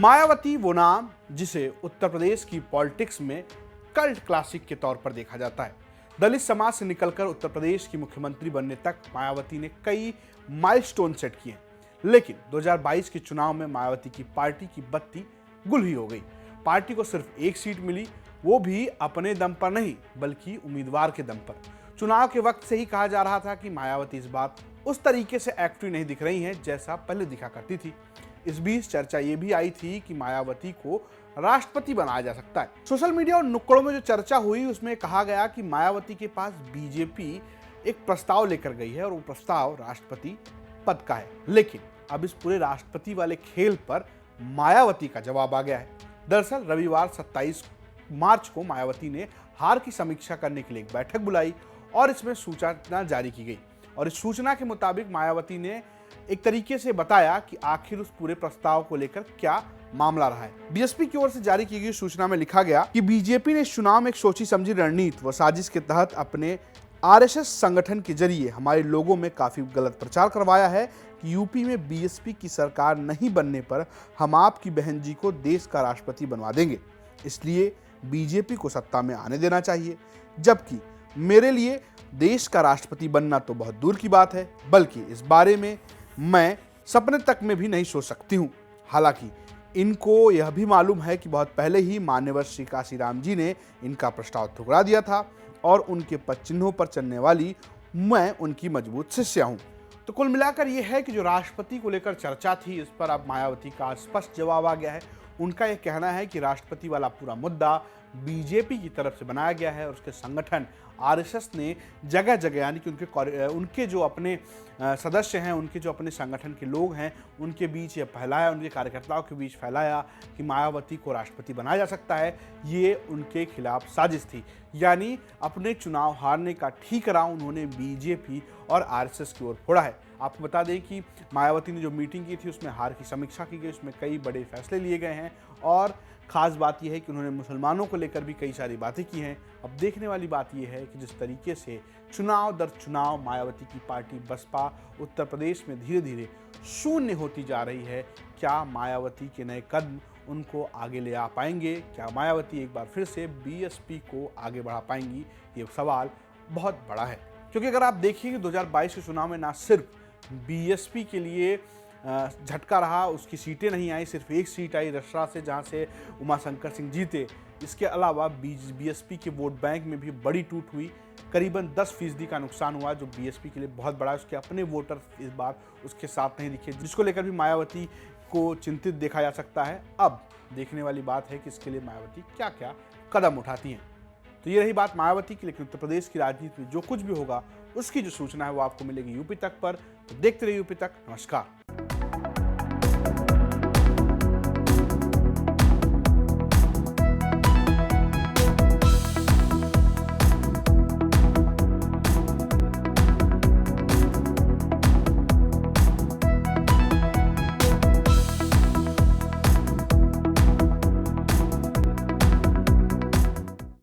मायावती वो नाम जिसे उत्तर प्रदेश की पॉलिटिक्स में कल्ट क्लासिक के तौर पर देखा जाता है। दलित समाज से निकलकर उत्तर प्रदेश की मुख्यमंत्री बनने तक मायावती ने कई माइलस्टोन सेट किए, लेकिन 2022 के चुनाव में मायावती की पार्टी की बत्ती गुल ही हो गई। पार्टी को सिर्फ एक सीट मिली, वो भी अपने दम पर नहीं बल्कि उम्मीदवार के दम पर। चुनाव के वक्त से ही कहा जा रहा था कि मायावती इस बार उस तरीके से एक्टिव नहीं दिख रही हैं जैसा पहले दिखा करती थी। इस बीच चर्चा ये भी आई थी कि मायावती को राष्ट्रपति बनाया जा सकता है। सोशल मीडिया और नुक्कड़ों में जो चर्चा हुई उसमें कहा गया कि मायावती के पास बीजेपी एक प्रस्ताव लेकर गई है और वो प्रस्ताव राष्ट्रपति पद का है। लेकिन अब इस पूरे राष्ट्रपति वाले खेल पर मायावती का जवाब आ गया है। दरअसल रविवार 27 मार्च को मायावती ने हार की समीक्षा करने के लिए एक बैठक बुलाई और इसमें सूचना जारी की गई। और इस सूचना के मुताबिक मायावती ने एक तरीके से बताया कि आखिर उस पूरे प्रस्ताव को लेकर क्या मामला रहा है। बीएसपी की ओर से जारी की गई सूचना में लिखा गया कि बीजेपी ने इस चुनाव में एक सोची समझी रणनीति व साजिश के तहत अपने आरएसएस संगठन के जरिए हमारे लोगों में काफी गलत प्रचार करवाया है कि यूपी में बीएसपी की सरकार नहीं बनने पर हम आपकी बहन जी को देश का राष्ट्रपति बनवा देंगे, इसलिए बीजेपी को सत्ता में आने देना चाहिए। जबकि मेरे लिए देश का राष्ट्रपति बनना तो बहुत दूर की बात है, बल्कि इस बारे में मैं सपने तक में भी नहीं सोच सकती हूँ। हालांकि इनको यह भी मालूम है कि बहुत पहले ही मान्यवर श्री काशीराम जी ने इनका प्रस्ताव ठुकरा दिया था और उनके पद चिन्हों पर चलने वाली मैं उनकी मजबूत शिष्या हूँ। तो कुल मिलाकर यह है कि जो राष्ट्रपति को लेकर चर्चा थी, इस पर अब मायावती का स्पष्ट जवाब आ गया है। उनका यह कहना है कि राष्ट्रपति वाला पूरा मुद्दा बीजेपी की तरफ से बनाया गया है और उसके संगठन आरएसएस ने जगह जगह यानी कि उनके जो अपने सदस्य हैं, उनके जो अपने संगठन के लोग हैं, उनके बीच ये फैलाया, उनके कार्यकर्ताओं के बीच फैलाया कि मायावती को राष्ट्रपति बनाया जा सकता है। ये उनके खिलाफ साजिश थी, यानी अपने चुनाव हारने का ठीकरा उन्होंने बीजेपी और आरएसएस की ओर फोड़ा है। आपको बता दें कि मायावती ने जो मीटिंग की थी उसमें हार की समीक्षा की गई, उसमें कई बड़े फैसले लिए गए हैं और खास बात यह है कि उन्होंने मुसलमानों को लेकर भी कई सारी बातें की हैं। अब देखने वाली बात यह है कि जिस तरीके से चुनाव दर चुनाव मायावती की पार्टी बसपा उत्तर प्रदेश में धीरे धीरे शून्य होती जा रही है, क्या मायावती के नए कदम उनको आगे ले आ पाएंगे? क्या मायावती एक बार फिर से बीएसपी को आगे बढ़ा पाएंगी? ये सवाल बहुत बड़ा है, क्योंकि अगर आप देखिए 2022 के चुनाव में ना सिर्फ बीएसपी के लिए झटका रहा, उसकी सीटें नहीं आई, सिर्फ एक सीट आई रसरा से जहां से उमाशंकर सिंह जीते। इसके अलावा बीएसपी के वोट बैंक में भी बड़ी टूट हुई, करीबन 10% का नुकसान हुआ, जो बीएसपी के लिए बहुत बड़ा है। उसके अपने वोटर इस बार उसके साथ नहीं दिखे, जिसको लेकर भी मायावती को चिंतित देखा जा सकता है। अब देखने वाली बात है कि इसके लिए मायावती क्या क्या कदम उठाती हैं। तो ये रही बात मायावती की, लेकिन उत्तर प्रदेश की राजनीति में जो कुछ भी होगा उसकी जो सूचना है वो आपको मिलेगी यूपी तक पर। तो देखते रहिए यूपी तक। नमस्कार।